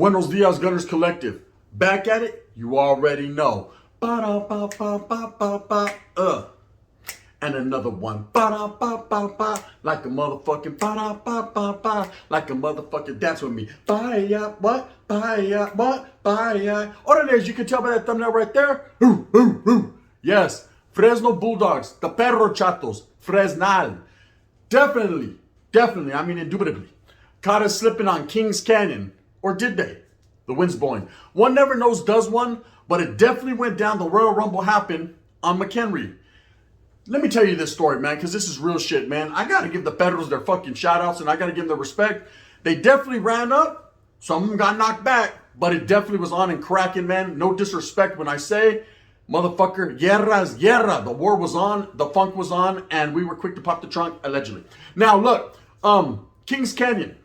Buenos Dias Gunners Collective. Back at it, you already know. Ba-da-ba-ba-ba-ba-ba. And another one. Ba-da-ba-ba-ba. Like a motherfucking ba-da-ba-ba-ba. Like a motherfucking dance with me. Bye-ya, what? Bye-ya, what? Bye-ya. Orale, as you can tell by that thumbnail right there. Yes, Fresno Bulldogs, the Perro Chatos, Fresnal. Definitely, I mean indubitably, caught us slipping on Kings Canyon. Or did they? The wind's blowing. One never knows, does one? But it definitely went down. The Royal Rumble happened on McHenry. Let me tell you this story, man, because this is real shit, man. I got to give the Perros their fucking shout-outs, and I got to give them their respect. They definitely ran up. Some of them got knocked back, but it definitely was on and cracking, man. No disrespect when I say, motherfucker, guerra's guerra. The war was on, the funk was on, and we were quick to pop the trunk, allegedly. Now, look, Kings Canyon.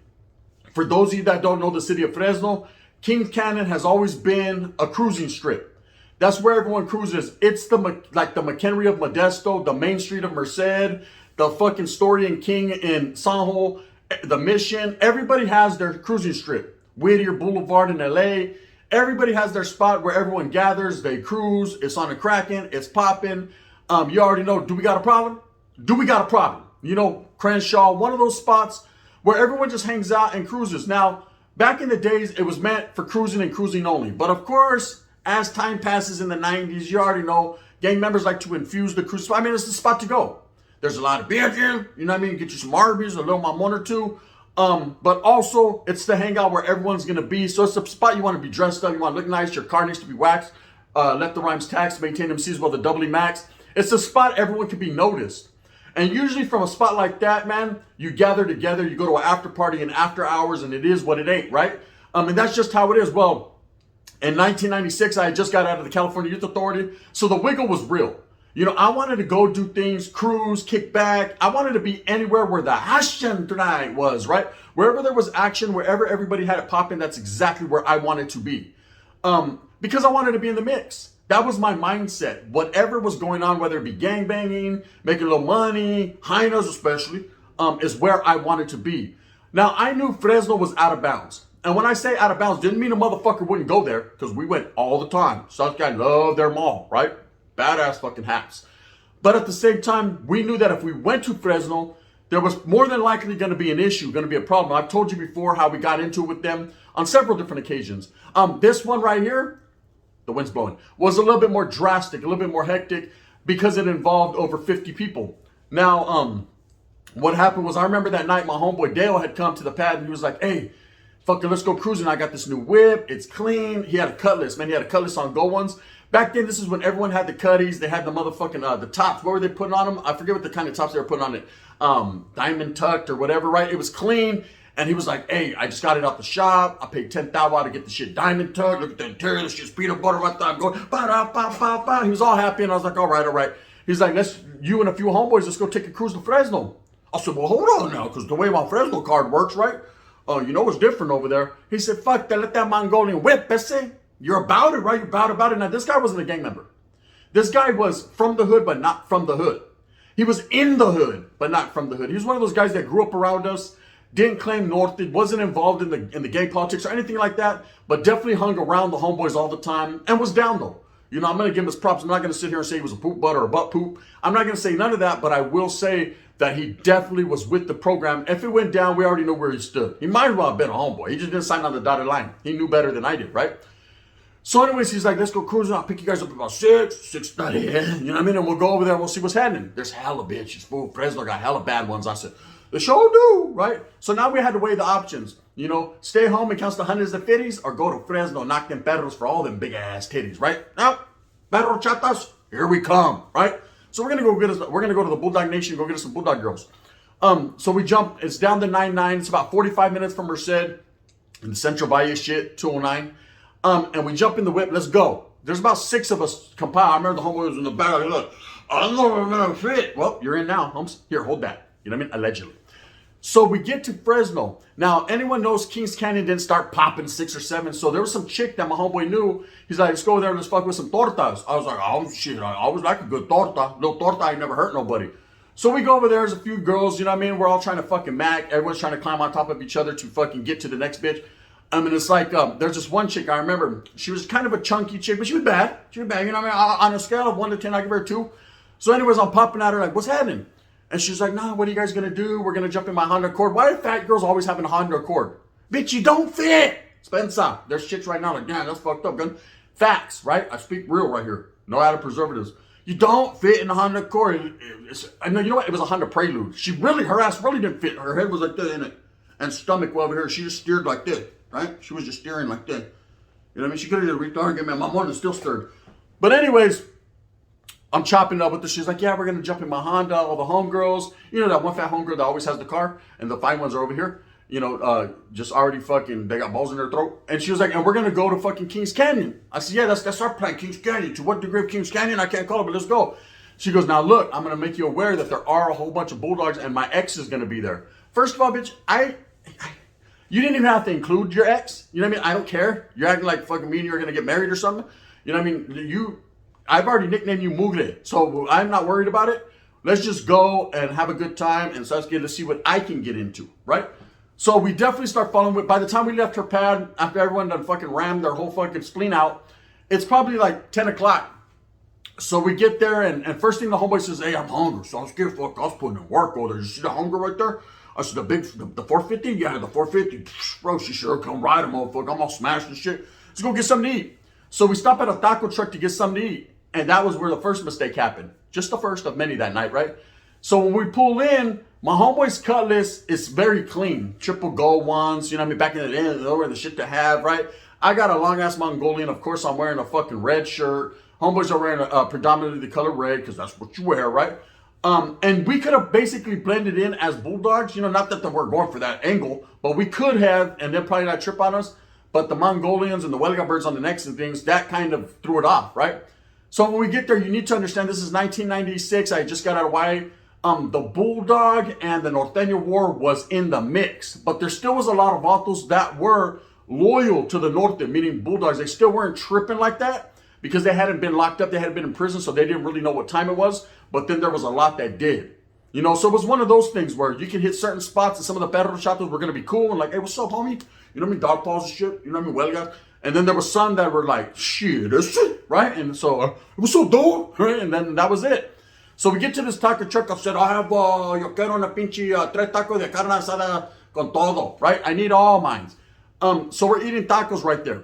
For those of you that don't know the city of Fresno, Kings Canyon has always been a cruising strip. That's where everyone cruises. It's like the McHenry of Modesto, the main street of Merced, the fucking Story and King in Sanjo, the Mission. Everybody has their cruising strip. Whittier Boulevard in LA. Everybody has their spot where everyone gathers. They cruise. It's on a cracking. It's popping. You already know, do we got a problem? Do we got a problem? You know, Crenshaw, one of those spots where everyone just hangs out and cruises. Now, back in the days, it was meant for cruising and cruising only. But of course, as time passes in the 90s, you already know, gang members like to infuse the cruise. I mean, it's the spot to go. There's a lot of beer, you know what I mean? Get you some Arby's, a little mamon or two. But also, it's the hangout where everyone's going to be. So it's a spot you want to be dressed up. You want to look nice. Your car needs to be waxed. Let the rhymes tax, maintain MCs while the doubly max. It's a spot everyone can be noticed. And usually from a spot like that, man, you gather together, you go to an after party and after hours, and it is what it ain't, right? And that's just how it is. Well, in 1996, I had just got out of the California Youth Authority, so the wiggle was real. You know, I wanted to go do things, cruise, kick back. I wanted to be anywhere where the action tonight was, right? Wherever there was action, wherever everybody had it popping, that's exactly where I wanted to be. Because I wanted to be in the mix. That was my mindset. Whatever was going on, whether it be gangbanging, making a little money, hyenas especially, is where I wanted to be. Now, I knew Fresno was out of bounds. And when I say out of bounds, didn't mean a motherfucker wouldn't go there, because we went all the time. South guy loved their mall, right? Badass fucking hats. But at the same time, we knew that if we went to Fresno, there was more than likely going to be an issue, going to be a problem. I've told you before how we got into it with them on several different occasions. This one right here, the wind's blowing, was a little bit more drastic, a little bit more hectic because it involved over 50 people. Now, what happened was I remember that night my homeboy Dale had come to the pad and he was like, hey, fucking let's go cruising. I got this new whip. It's clean. He had a Cutlass, man. He had a Cutlass on Go Ones. Back then, this is when everyone had the Cutties. They had the motherfucking, the tops. What were they putting on them? I forget what the kind of tops they were putting on it. Diamond tucked or whatever, right? It was clean. And he was like, hey, I just got it out the shop. I paid $10,000 to get the shit diamond tucked. Look at the interior. This shit's peanut butter right there. I'm going, ba-da-ba-ba-ba. He was all happy. And I was like, all right. He's like, you and a few homeboys, let's go take a cruise to Fresno. I said, well, hold on now. Because the way my Fresno card works, right? You know it's different over there. He said, fuck that. Let that Mongolian whip, ese. You're about it, right? You're about it. Now, this guy wasn't a gang member. This guy was from the hood, but not from the hood. He was in the hood, but not from the hood. He was one of those guys that grew up around us. Didn't claim North, wasn't involved in the gang politics or anything like that, but definitely hung around the homeboys all the time and was down though. You know, I'm going to give him his props. I'm not going to sit here and say he was a poop butt or a butt poop. I'm not going to say none of that, but I will say that he definitely was with the program. If it went down, we already know where he stood. He might as well have been a homeboy. He just didn't sign on the dotted line. He knew better than I did, right? So anyways, he's like, let's go cruising. I'll pick you guys up about 6:30. You know what I mean? And we'll go over there and we'll see what's happening. There's hella bitches. Fool, Fresno got hella bad ones. I said, the show do, right? So now we had to weigh the options. You know, stay home and count the hundreds of fifties or go to Fresno, knock them perros for all them big ass titties, right? Now, perro chatas, here we come, right? So we're gonna go to the Bulldog Nation, go get us some Bulldog girls. So we jump, it's down to 99, it's about 45 minutes from Merced in the Central Valle shit, 209. And we jump in the whip, let's go. There's about 6 of us compile. I remember the homeboy was in the back, like, look, I don't know if I'm gonna fit. Well, you're in now, homes. Here, hold that. You know what I mean? Allegedly. So we get to Fresno. Now, anyone knows Kings Canyon didn't start popping 6 or 7. So there was some chick that my homeboy knew. He's like, let's go there and let's fuck with some tortas. I was like, oh shit, I always like a good torta. Little torta, I never hurt nobody. So we go over there, there's a few girls, you know what I mean? We're all trying to fucking mac. Everyone's trying to climb on top of each other to fucking get to the next bitch. I mean, it's like, there's this one chick, I remember, she was kind of a chunky chick, but she was bad. She was bad, you know what I mean? On a scale of 1 to 10, I give her a 2. So anyways, I'm popping at her like, what's happening? And she's like, nah, what are you guys going to do? We're going to jump in my Honda Accord. Why are fat girls always having a Honda Accord? Bitch, you don't fit. Spencer, there's chicks right now like, damn, that's fucked up, gun. Facts, right? I speak real right here. No added preservatives. You don't fit in the Honda Accord. I know, you know what? It was a Honda Prelude. Her ass really didn't fit. Her head was like this in it. And stomach over here. She just steered like this, right? She was just steering like this. You know what I mean? She could have just reached down and given me my morning still stirred. But anyways, I'm chopping it up with her. She's like, yeah, we're going to jump in my Honda. All the homegirls. You know that one fat homegirl that always has the car? And the fine ones are over here. You know, just already fucking, they got balls in their throat. And she was like, and we're going to go to fucking Kings Canyon. I said, yeah, that's our plan, Kings Canyon. To what degree of Kings Canyon, I can't call it, but let's go. She goes, now look, I'm going to make you aware that there are a whole bunch of Bulldogs and my ex is going to be there. First of all, bitch, you didn't even have to include your ex. You know what I mean? I don't care. You're acting like fucking me and you're going to get married or something. You know what I mean? I've already nicknamed you Mugre. So I'm not worried about it. Let's just go and have a good time. And so let's see what I can get into, right? So we definitely start following with, by the time we left her pad, after everyone done fucking rammed their whole fucking spleen out, it's probably like 10 o'clock. So we get there and first thing the homeboy says, hey, I'm hungry. So I was getting fuck, I was putting in work over there. You see the hunger right there? I said, the 450? Yeah, the 450. Bro, she sure come ride him, motherfucker. I'm all smashed and shit. Let's go get something to eat. So we stop at a taco truck to get something to eat. And that was where the first mistake happened. Just the first of many that night, right? So when we pull in, my homeboy's cutlass is very clean. Triple gold ones, you know what I mean? Back in the day, they were the shit to have, right? I got a long-ass Mongolian. Of course, I'm wearing a fucking red shirt. Homeboys are wearing predominantly the color red because that's what you wear, right? And we could have basically blended in as Bulldogs. You know, not that we're going for that angle, but we could have, and they'll probably not trip on us. But the Mongolians and the Welga birds on the necks and things, that kind of threw it off, right? So when we get there, you need to understand this is 1996. I just got out of Hawaii. The Bulldog and the Norteño War was in the mix, but there still was a lot of vatos that were loyal to the Norte, meaning Bulldogs. They still weren't tripping like that because they hadn't been locked up. They hadn't been in prison, so they didn't really know what time it was. But then there was a lot that did. You know, so it was one of those things where you can hit certain spots and some of the perro chatos were going to be cool and like, hey, what's up, homie? You know what I mean? Dog paws and shit. You know what I mean? Well, guys. And then there was some that were like, shit, that's shit, right? And so, what's up, dude? Right? And then that was it. So we get to this taco truck. I said, I have, yo quiero una pinche 3 tacos de carne asada con todo, right? I need all mines. So we're eating tacos right there.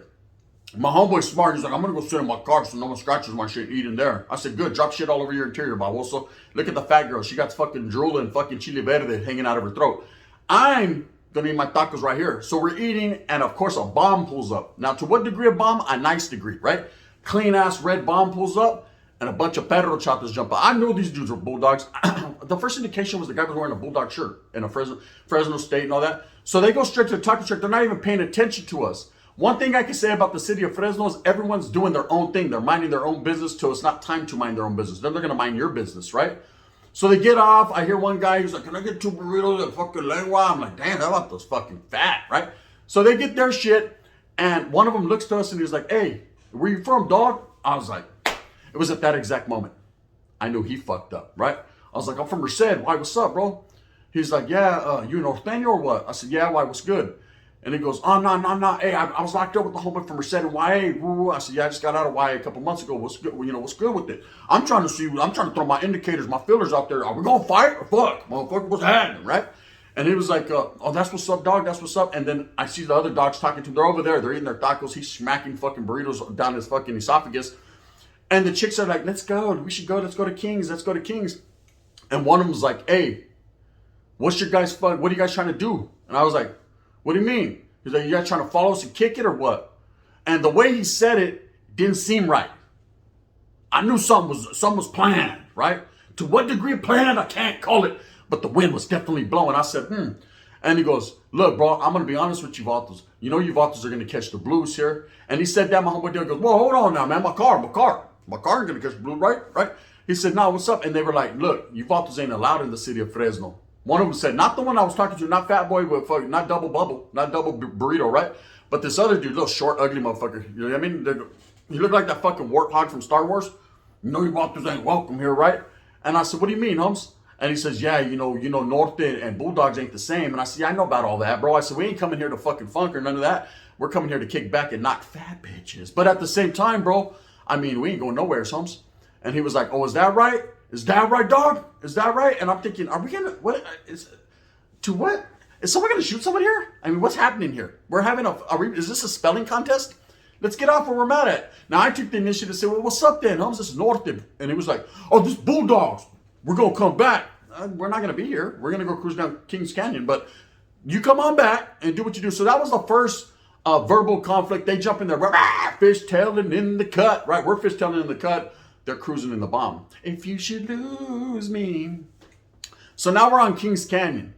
My homeboy's smart. He's like, I'm going to go sit in my car so no one scratches my shit and eat in there. I said, good. Drop shit all over your interior, baboso. Look at the fat girl. She got fucking drool and fucking chile verde hanging out of her throat. I'm going to eat my tacos right here. So we're eating, and of course, a bomb pulls up. Now, to what degree of bomb? A nice degree, right? Clean-ass red bomb pulls up, and a bunch of perro chatos jump out. I knew these dudes were Bulldogs. The first indication was the guy was wearing a Bulldog shirt in a Fresno State and all that. So they go straight to the taco truck. They're not even paying attention to us. One thing I can say about the city of Fresno is everyone's doing their own thing. They're minding their own business till it's not time to mind their own business. Then they're going to mind your business, right? So they get off. I hear one guy who's like, can I get 2 burritos and fucking lengua? I'm like, damn, that vato's fucking fat, right? So they get their shit, and one of them looks to us and he's like, hey, where you from, dog? I was like, it was at that exact moment I knew he fucked up, right? I was like, I'm from Merced. Why, what's up, bro? He's like, yeah, you Norteño or what? I said, yeah, why, what's good? And he goes, oh, no. Hey, I was locked up with the homeboy from Merced and YA. I said, yeah, I just got out of YA a couple months ago. What's good? You know, what's good with it? I'm trying to throw my indicators, my feelers out there. Are we going to fight or fuck? Motherfucker, what's happening, right? And he was like, oh, that's what's up, dog. That's what's up. And then I see the other dogs talking to him. They're over there. They're eating their tacos. He's smacking fucking burritos down his fucking esophagus. And the chicks are like, let's go. We should go. Let's go to Kings. Let's go to Kings. And one of them was like, hey, what's your guys' fun? What are you guys trying to do? And I was like, what do you mean? He's like, you guys trying to follow us and kick it or what? And the way he said it didn't seem right. I knew something was planned, right? To what degree planned, I can't call it. But the wind was definitely blowing. I said, And he goes, look, bro, I'm going to be honest with you vatos. You know you vatos are going to catch the blues here. And he said that. My homeboy there goes, whoa, hold on now, man. My car ain't going to catch the blues, right? He said, no, what's up? And they were like, look, you vatos ain't allowed in the city of Fresno. One of them said, not the one I was talking to, not Fat Boy, but not Double Bubble, not Double Burrito, right? But this other dude, little short, ugly motherfucker. You know what I mean? He looked like that fucking warthog from Star Wars. You know you vatos ain't welcome here, right? And I said, what do you mean, Holmes? And he says, yeah, you know, Norte and Bulldogs ain't the same. And I said, yeah, I know about all that, bro. I said, we ain't coming here to fucking funk or none of that. We're coming here to kick back and knock fat bitches. But at the same time, bro, I mean, we ain't going nowhere, Sums. And he was like, oh, is that right? Is that right, dog? Is that right? And I'm thinking, are we gonna, what, to what? Is someone gonna shoot someone here? I mean, what's happening here? We're having is this a spelling contest? Let's get off where we're mad at. Now, I took the initiative to say, well, what's up then, Holmes? This is North. And he was like, oh, this Bulldogs. We're gonna come back. We're not gonna be here. We're gonna go cruise down Kings Canyon, but you come on back and do what you do. So that was the first verbal conflict. They jump in there, fishtailing in the cut, right? We're fishtailing in the cut. They're cruising in the bomb. If you should lose me. So now we're on Kings Canyon.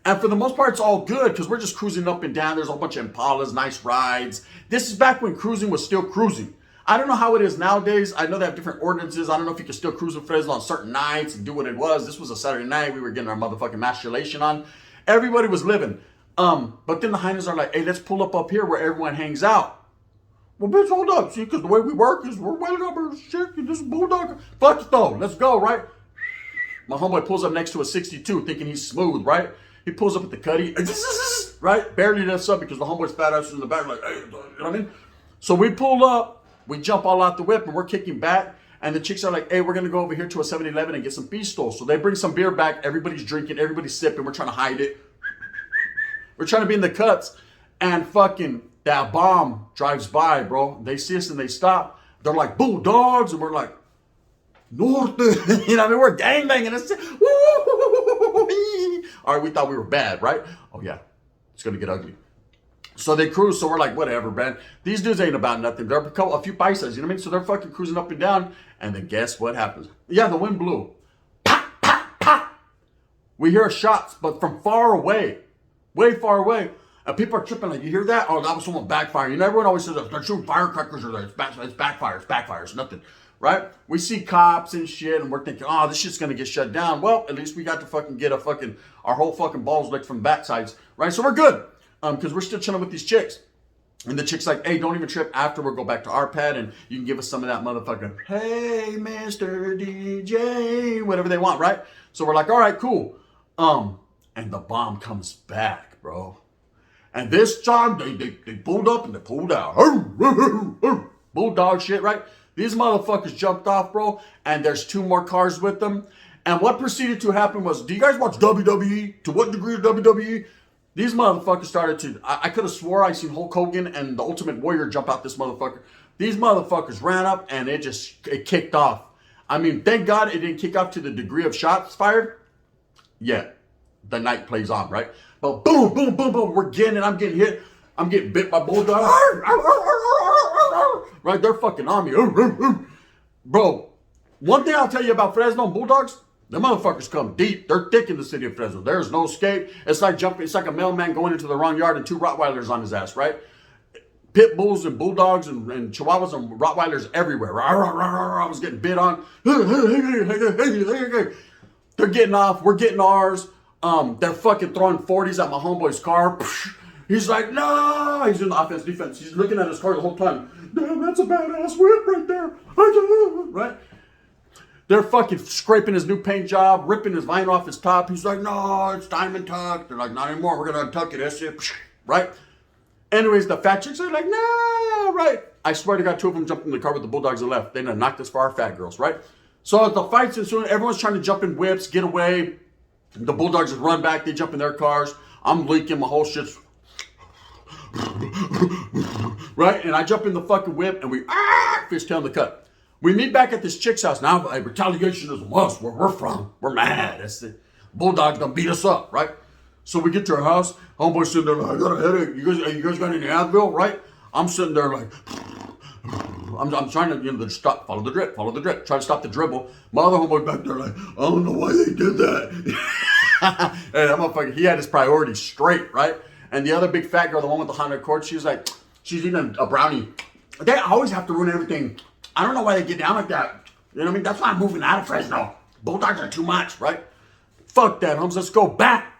And for the most part, it's all good because we're just cruising up and down. There's a whole bunch of Impalas, nice rides. This is back when cruising was still cruising. I don't know how it is nowadays. I know they have different ordinances. I don't know if you can still cruise in Fresno on certain nights and do what it was. This was a Saturday night. We were getting our motherfucking masturbation on. Everybody was living. But then the hyenas are like, hey, let's pull up here where everyone hangs out. Well, bitch, hold up. See, because the way we work is we're waiting up our shit. This is Bulldog. Fuck it, though. Let's go, right? My homeboy pulls up next to a 62 thinking he's smooth, right? He pulls up at the cutty, right? Barely lifts up because the homeboy's fat ass is in the back like, hey, you know what I mean? So we pull up, we jump all out the whip, and we're kicking back. And the chicks are like, hey, we're going to go over here to a 7-Eleven and get some pistols. So they bring some beer back. Everybody's drinking. Everybody's sipping. We're trying to hide it. We're trying to be in the cuts. And fucking that bomb drives by, bro. They see us and they stop. They're like, Bulldogs. And we're like, North. You know what I mean? We're gangbanging. All right, we thought we were bad, right? Oh, yeah. It's going to get ugly. So they cruise, so we're like, whatever, man. These dudes ain't about nothing. They're a few paisas, you know what I mean? So they're fucking cruising up and down, and then guess what happens? Yeah, the wind blew. Pop, pop, pop. We hear shots, but from far away, way far away, and people are tripping like, you hear that? Oh, that was someone backfiring. You know, everyone always says, they're shooting firecrackers or it's backfires, nothing, right? We see cops and shit, and we're thinking, oh, this shit's gonna get shut down. Well, at least we got to fucking get our whole fucking balls licked from backsides, right? So we're good. Because we're still chilling with these chicks. And the chick's like, hey, don't even trip. After we'll go back to our pad and you can give us some of that motherfucker, hey, Mr. DJ, whatever they want, right? So we're like, all right, cool. And the bomb comes back, bro. And this time, they pulled up and they pulled out. Bulldog shit, right? These motherfuckers jumped off, bro. And there's 2 more cars with them. And what proceeded to happen was, do you guys watch WWE? To what degree of WWE? These motherfuckers started to, I could have swore I seen Hulk Hogan and the Ultimate Warrior jump out this motherfucker. These motherfuckers ran up and it kicked off. I mean, thank God it didn't kick off to the degree of shots fired. Yeah, the night plays on, right? But boom, boom, boom, boom, we're getting it. I'm getting hit. I'm getting bit by bulldogs. Right, they're fucking on me. Bro, one thing I'll tell you about Fresno and Bulldogs, the motherfuckers come deep. They're thick in the city of Fresno. There's no escape. It's like jumping. It's like a mailman going into the wrong yard and 2 Rottweilers on his ass, right? Pit bulls and bulldogs and chihuahuas and Rottweilers everywhere. I was getting bit on. They're getting off. We're getting ours. They're fucking throwing 40s at my homeboy's car. He's like, no. He's in the offense, defense. He's looking at his car the whole time. Damn, that's a badass whip right there. Right? They're fucking scraping his new paint job, ripping his vinyl off his top. He's like, no, it's diamond tuck. They're like, not anymore. We're going to untuck it. That's it. Right? Anyways, the fat chicks are like, no, right? I swear to God, 2 of them jumped in the car with the Bulldogs and left. They done knocked us for our fat girls, right? So as the fight's ensuing, everyone's trying to jump in whips, get away. The Bulldogs just run back. They jump in their cars. I'm leaking. My whole shit's... right? And I jump in the fucking whip and we fishtail the cut. We meet back at this chick's house. Now, retaliation is a must. Where we're from. We're mad. That's the Bulldogs done beat us up, right? So we get to her house. Homeboy's sitting there like, I got a headache. You guys got any Advil, right? I'm sitting there like, I'm trying to, just stop, follow the drip, try to stop the dribble. My other homeboy back there like, I don't know why they did that. And that motherfucker, he had his priorities straight, right? And the other big fat girl, the one with the Honda Accord, she's eating a brownie. They always have to ruin everything. I don't know why they get down like that. You know what I mean? That's why I'm moving out of Fresno. Bulldogs are too much, right? Fuck that, homies. Let's go back.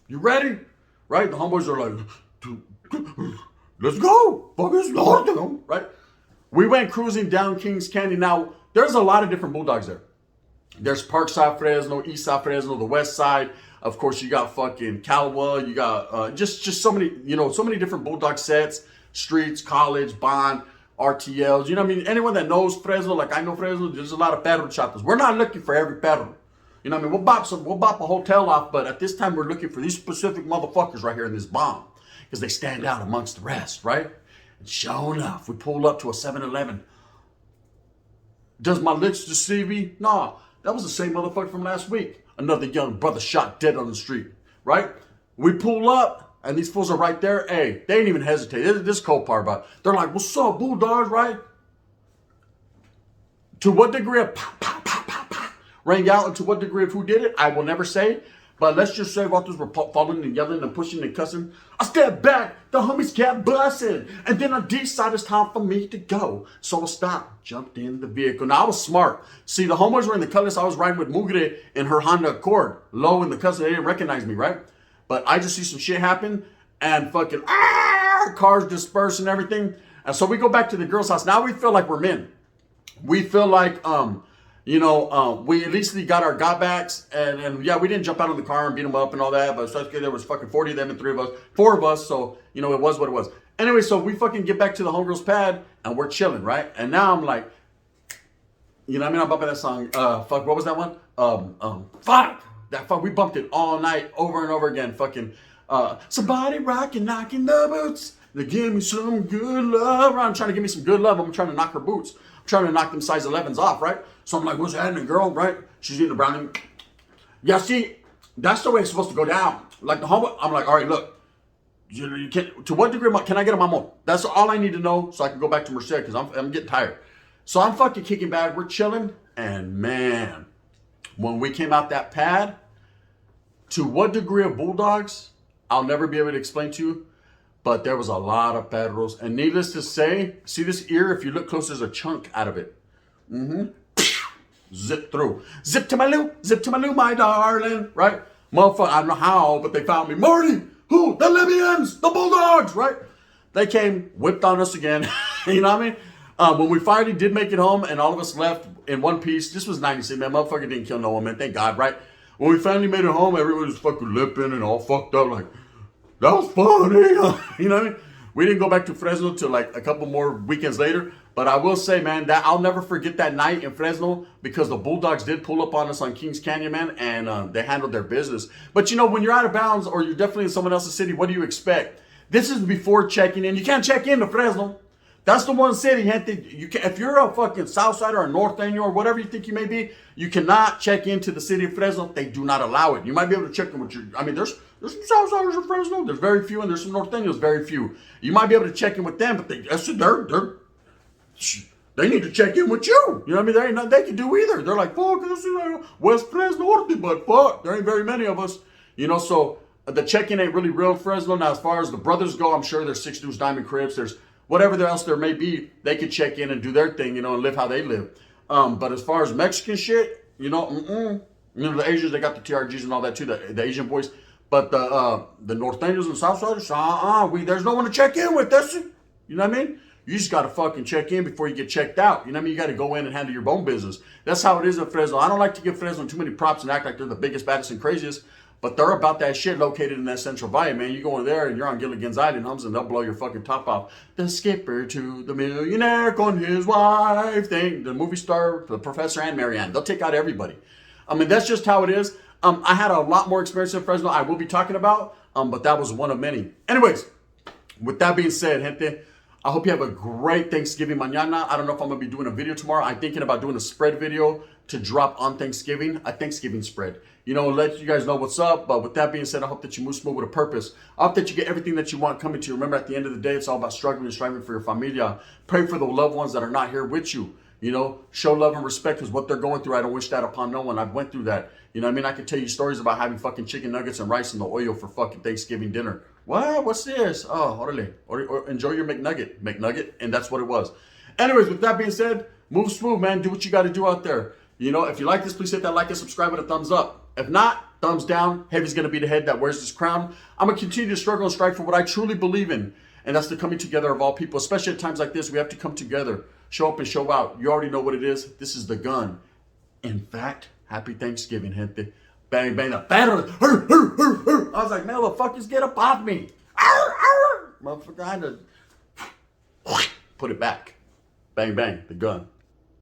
You ready? Right? The homeboys are like, let's go. Fuck this Lord, right? We went cruising down Kings Canyon. Now, there's a lot of different Bulldogs there. There's Parkside Fresno, Eastside Fresno, the West Side. Of course, you got fucking Calwa. You got just so many, so many different Bulldog sets. streets, college, bond, RTLs. You know what I mean? Anyone that knows Fresno, like I know Fresno, there's a lot of perro chatos. We're not looking for every perro. You know what I mean? We'll bop a hotel off, but at this time we're looking for these specific motherfuckers right here in this bomb. Because they stand out amongst the rest, right? And sure enough, we pull up to a 7-Eleven. Does my looks deceive me? Nah, that was the same motherfucker from last week. Another young brother shot dead on the street, right? We pull up, and these fools are right there. Hey, they ain't even hesitate. This cold part about it. They're like, what's up, Bulldogs, right? To what degree of rang out, and to what degree of who did it, I will never say. But let's just say Walters were falling and yelling and pushing and cussing. I stepped back, the homies kept busting. And then I decided it's time for me to go. So I stopped, jumped in the vehicle. Now I was smart. See, the homers were in the colors. I was riding with Mugre in her Honda Accord. Low in the cousin, they didn't recognize me, right? But I just see some shit happen and fucking cars disperse and everything. And so we go back to the girl's house. Now we feel like we're men. We feel like, we at least got our got backs, and yeah, we didn't jump out of the car and beat them up and all that, but so there was fucking 40 of them and 4 of us, so, it was what it was. Anyway, so we fucking get back to the homegirl's pad, and we're chilling, right? And now I'm like, I'm bumping that song, what was that one? We bumped it all night, over and over again, fucking, somebody rocking, knocking the boots, they give me some good love, I'm trying to give me some good love, I'm trying to knock her boots. Trying to knock them size 11s off, right? So I'm like, what's happening, girl, right? She's eating the brownie. Yeah, see, that's the way it's supposed to go down. Like the homie, I'm like, all right, look, you can, to what degree can I get a mamon? That's all I need to know so I can go back to Merced because I'm getting tired. So I'm fucking kicking back, we're chilling, and man, when we came out that pad, to what degree of Bulldogs, I'll never be able to explain to you. But there was a lot of perros. And needless to say, see this ear? If you look close, there's a chunk out of it. Zip through. Zip to my loo, my darling. Right? Motherfucker, I don't know how, but they found me. Marty! Who? The Libyans! The Bulldogs! Right? They came, whipped on us again. You know what I mean? When we finally did make it home and all of us left in one piece, this was 96, man. Motherfucker didn't kill no one, man. Thank God, right? When we finally made it home, everyone was fucking lipping and all fucked up like, that was fun, eh? You know what I mean? We didn't go back to Fresno till like a couple more weekends later. But I will say, man, that I'll never forget that night in Fresno because the Bulldogs did pull up on us on Kings Canyon, man, and they handled their business. But when you're out of bounds or you're definitely in someone else's city, what do you expect? This is before checking in. You can't check in to Fresno. That's the one city, if you're a fucking Southsider or a Norteño or whatever you think you may be, you cannot check into the city of Fresno. They do not allow it. You might be able to check in with there's some Southsiders in Fresno. There's very few, and there's some Norteños, very few. You might be able to check in with them, but they need to check in with you. You know what I mean? There ain't nothing they can do either. They're like, fuck, this is West Fresno, but fuck, there ain't very many of us. So the check-in ain't really real in Fresno. Now, as far as the brothers go, I'm sure there's 6 Deuce Diamond Cribs. There's whatever else there may be, they could check in and do their thing, and live how they live. But as far as Mexican shit, the Asians, they got the TRGs and all that too, the Asian boys. But the Norteños and Southsiders, there's no one to check in with. That's it. You know what I mean? You just got to fucking check in before you get checked out. You know what I mean? You got to go in and handle your own business. That's how it is at Fresno. I don't like to give Fresno too many props and act like they're the biggest, baddest, and craziest. But they're about that shit located in that Central Valley, man. You go in there and you're on Gilligan's Island, hums, and they'll blow your fucking top off. The skipper to the millionaire con his wife thing. The movie star, the professor, and Marianne. They'll take out everybody. That's just how it is. I had a lot more experience in Fresno I will be talking about, but that was one of many. Anyways, with that being said, gente, I hope you have a great Thanksgiving mañana. I don't know if I'm going to be doing a video tomorrow. I'm thinking about doing a spread video to drop on Thanksgiving, a Thanksgiving spread. Let you guys know what's up. But with that being said, I hope that you move smooth with a purpose. I hope that you get everything that you want coming to you. Remember, at the end of the day, it's all about struggling and striving for your familia. Pray for the loved ones that are not here with you. Show love and respect because what they're going through, I don't wish that upon no one. I've went through that. I can tell you stories about having fucking chicken nuggets and rice in the oil for fucking Thanksgiving dinner. What? What's this? Oh, orale. Or enjoy your McNugget. And that's what it was. Anyways, with that being said, move smooth, man. Do what you got to do out there. If you like this, please hit that like and subscribe with a thumbs up. If not, thumbs down. Heavy's going to be the head that wears this crown. I'm going to continue to struggle and strive for what I truly believe in. And that's the coming together of all people. Especially at times like this, we have to come together. Show up and show out. You already know what it is. This is the gun. In fact, happy Thanksgiving, gente. Bang, bang, the battle. I was like, motherfuckers, get up off me. Motherfucker, I had to put it back. Bang, bang, the gun.